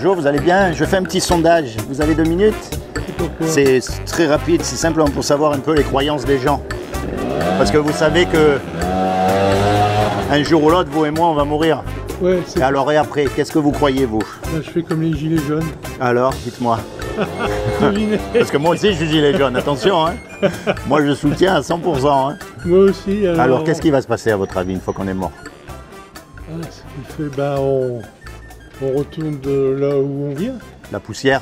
bonjour, vous allez bien? Je fais un petit sondage, vous avez 2 minutes? C'est très rapide, c'est simplement pour savoir un peu les croyances des gens. Parce que vous savez que un jour ou l'autre, vous et moi, on va mourir. Ouais, et alors et après, qu'est-ce que vous croyez, vous? Là, je fais comme les gilets jaunes. Alors, dites-moi. Parce que moi aussi, je suis gilet jaune, attention. Hein. Moi, je soutiens à 100%. Hein. Moi aussi. Alors qu'est-ce qui va se passer, à votre avis, une fois qu'on est mort? Ce qui fait, on retourne de là où on vient. La poussière?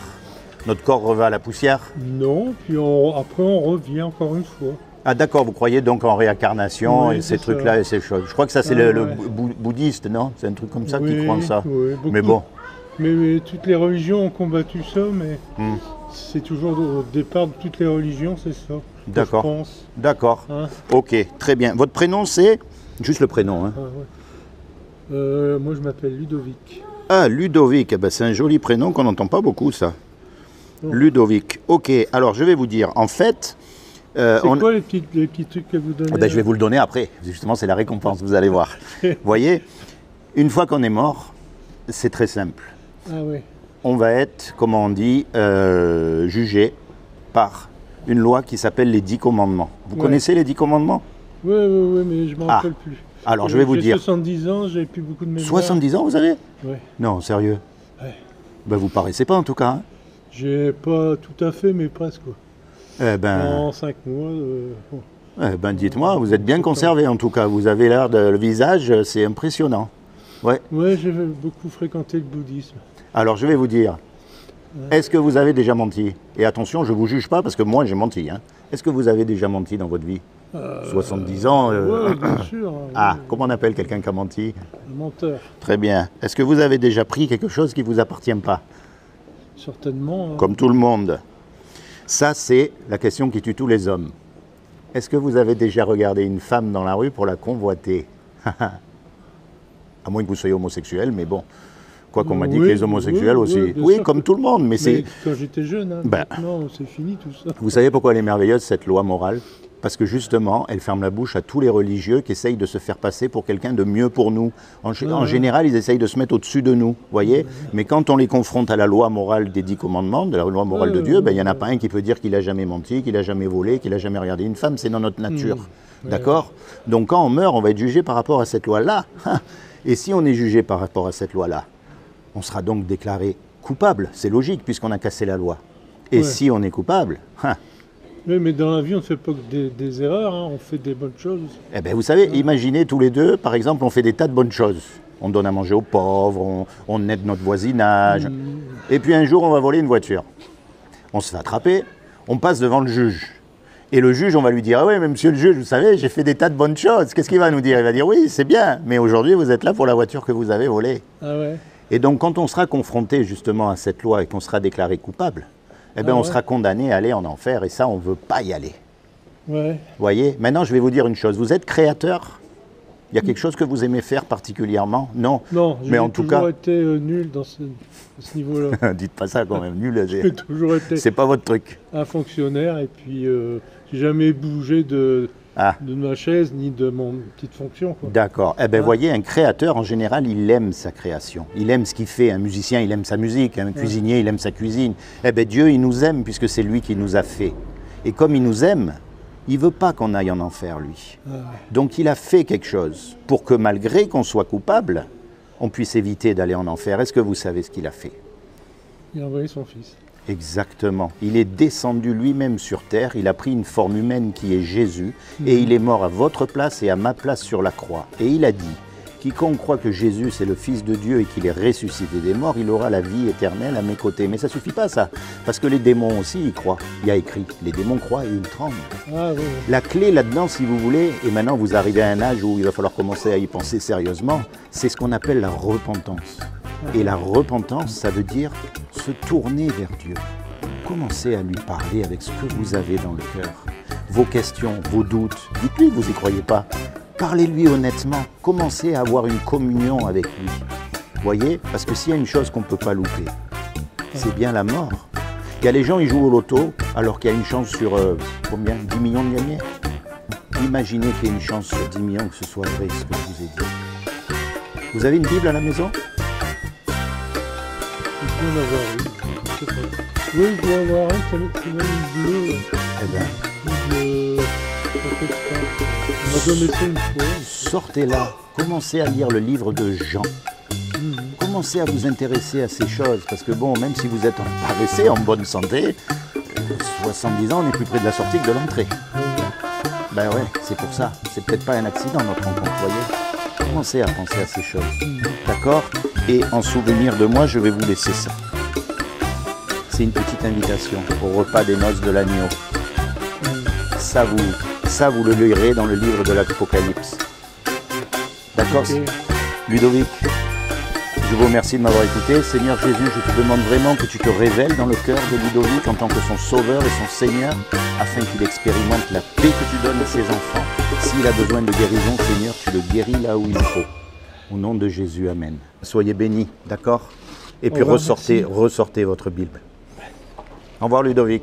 Notre corps revient à la poussière? Non, puis après on revient encore une fois. Ah d'accord, vous croyez donc en réincarnation et ces trucs-là et ces choses. Je crois que ça c'est le bouddhiste, non? C'est un truc comme ça qui croit en ça. Oui, mais bon. Mais toutes les religions ont combattu ça, mais c'est toujours au départ de toutes les religions, c'est ça. D'accord. Je pense. D'accord. Hein? Ok, très bien. Votre prénom c'est? Juste le prénom. Hein. Moi je m'appelle Ludovic. Ah, Ludovic, eh ben, c'est un joli prénom qu'on n'entend pas beaucoup ça. Ludovic. Ok, alors je vais vous dire, en fait... c'est quoi les petits trucs que vous donnez? Ah ben, je vais vous le donner après, justement c'est la récompense, vous allez voir. Vous voyez, une fois qu'on est mort, c'est très simple. Ah oui. On va être, comment on dit, jugé par une loi qui s'appelle les 10 commandements. Vous connaissez les 10 commandements? Oui, mais je ne m'en rappelle plus. Alors je vais vous dire... J'ai 70 ans, j'ai plus beaucoup de mémoire. 70 ans vous avez? Oui. Non, sérieux? Ouais. Ben, vous paraissez pas en tout cas. Hein. J'ai pas tout à fait, mais presque. Eh ben... En 5 mois... Eh ben, dites-moi, vous êtes bien conservé en tout cas. Vous avez l'air de... Le visage, c'est impressionnant. Ouais. Ouais, j'ai beaucoup fréquenté le bouddhisme. Alors je vais vous dire, est-ce que vous avez déjà menti? Et attention, je ne vous juge pas parce que moi j'ai menti. Hein. Est-ce que vous avez déjà menti dans votre vie? 70 ans Oui, bien sûr. Ah, comment on appelle quelqu'un qui a menti? Un menteur. Très bien. Est-ce que vous avez déjà pris quelque chose qui ne vous appartient pas? Certainement. Comme tout le monde. Ça, c'est la question qui tue tous les hommes. Est-ce que vous avez déjà regardé une femme dans la rue pour la convoiter? À moins que vous soyez homosexuel, mais bon. Quoi qu'on m'a dit que les homosexuels aussi. Oui, comme tout le monde, mais c'est... Quand j'étais jeune, hein, maintenant c'est fini tout ça. Vous savez pourquoi elle est merveilleuse, cette loi morale? Parce que justement, elle ferme la bouche à tous les religieux qui essayent de se faire passer pour quelqu'un de mieux pour nous. En général, ils essayent de se mettre au-dessus de nous, voyez. Mais quand on les confronte à la loi morale des 10 commandements, de la loi morale de Dieu, il n'y en a pas un qui peut dire qu'il n'a jamais menti, qu'il n'a jamais volé, qu'il n'a jamais regardé une femme. C'est dans notre nature. D'accord? Donc quand on meurt, on va être jugé par rapport à cette loi-là. Et si on est jugé par rapport à cette loi-là, on sera donc déclaré coupable. C'est logique, puisqu'on a cassé la loi. Et si on est coupable... Oui, mais dans la vie, on ne fait pas que des erreurs, hein, on fait des bonnes choses aussi. Eh bien, vous savez, imaginez tous les deux, par exemple, on fait des tas de bonnes choses. On donne à manger aux pauvres, on aide notre voisinage. Et puis un jour, on va voler une voiture. On se fait attraper, on passe devant le juge. Et le juge, on va lui dire, ah oui, mais monsieur le juge, vous savez, j'ai fait des tas de bonnes choses. Qu'est-ce qu'il va nous dire? Il va dire, oui, c'est bien, mais aujourd'hui, vous êtes là pour la voiture que vous avez volée. Ah ouais. Et donc, quand on sera confronté justement à cette loi et qu'on sera déclaré coupable, eh bien, on sera condamné à aller en enfer, et ça, on ne veut pas y aller. Ouais. Vous voyez? Maintenant, je vais vous dire une chose. Vous êtes créateur? Il y a quelque chose que vous aimez faire particulièrement? Non. Non, mais en tout cas, j'ai toujours été nul dans ce niveau-là. Dites pas ça quand même, nul. J'ai toujours été... C'est pas votre truc. Un fonctionnaire, et puis j'ai jamais bougé de ma chaise ni de mon petite fonction. D'accord. Eh bien, voyez, un créateur, en général, il aime sa création. Il aime ce qu'il fait. Un musicien, il aime sa musique. Un cuisinier, il aime sa cuisine. Eh bien, Dieu, il nous aime puisque c'est lui qui nous a fait. Et comme il nous aime, il ne veut pas qu'on aille en enfer, lui. Donc, il a fait quelque chose pour que, malgré qu'on soit coupable, on puisse éviter d'aller en enfer. Est-ce que vous savez ce qu'il a fait? Il a envoyé son fils. Exactement. Il est descendu lui-même sur terre, il a pris une forme humaine qui est Jésus, et il est mort à votre place et à ma place sur la croix. Et il a dit, quiconque croit que Jésus c'est le Fils de Dieu et qu'il est ressuscité des morts, il aura la vie éternelle à mes côtés. Mais ça ne suffit pas ça, parce que les démons aussi y croient. Il y a écrit, les démons croient et ils tremblent. La clé là-dedans, si vous voulez, et maintenant vous arrivez à un âge où il va falloir commencer à y penser sérieusement, c'est ce qu'on appelle la repentance. Et la repentance, ça veut dire se tourner vers Dieu. Commencez à lui parler avec ce que vous avez dans le cœur. Vos questions, vos doutes, dites-lui que vous n'y croyez pas. Parlez-lui honnêtement. Commencez à avoir une communion avec lui. Voyez? Parce que s'il y a une chose qu'on ne peut pas louper, c'est bien la mort. Il y a les gens, ils jouent au loto, alors qu'il y a une chance sur, combien? 10 millions de gagnés. Imaginez qu'il y ait une chance sur 10 millions que ce soit vrai ce que je vous ai dit. Vous avez une Bible à la maison? dois en avoir une. Je sais pas. Oui, je dois en avoir un, c'est même une bleue. Eh bien, On m'a donné ça une fois. sortez-la, commencez à lire le livre de Jean. Commencez à vous intéresser à ces choses, parce que bon, même si vous êtes paressé, en bonne santé, 70 ans, on est plus près de la sortie que de l'entrée. Ben ouais, c'est pour ça. C'est peut-être pas un accident notre rencontre, voyez. Commencez à penser à ces choses, d'accord? Et en souvenir de moi, je vais vous laisser ça. C'est une petite invitation au repas des noces de l'agneau. Ça, vous le lirez dans le livre de l'Apocalypse. D'accord? Ok. Ludovic, je vous remercie de m'avoir écouté. Seigneur Jésus, je te demande vraiment que tu te révèles dans le cœur de Ludovic en tant que son sauveur et son Seigneur, afin qu'il expérimente la paix que tu donnes à ses enfants. S'il a besoin de guérison, Seigneur, tu le guéris là où il faut. Au nom de Jésus, Amen. Soyez bénis, d'accord? Et puis Au revoir, ressortez votre Bible. Au revoir Ludovic.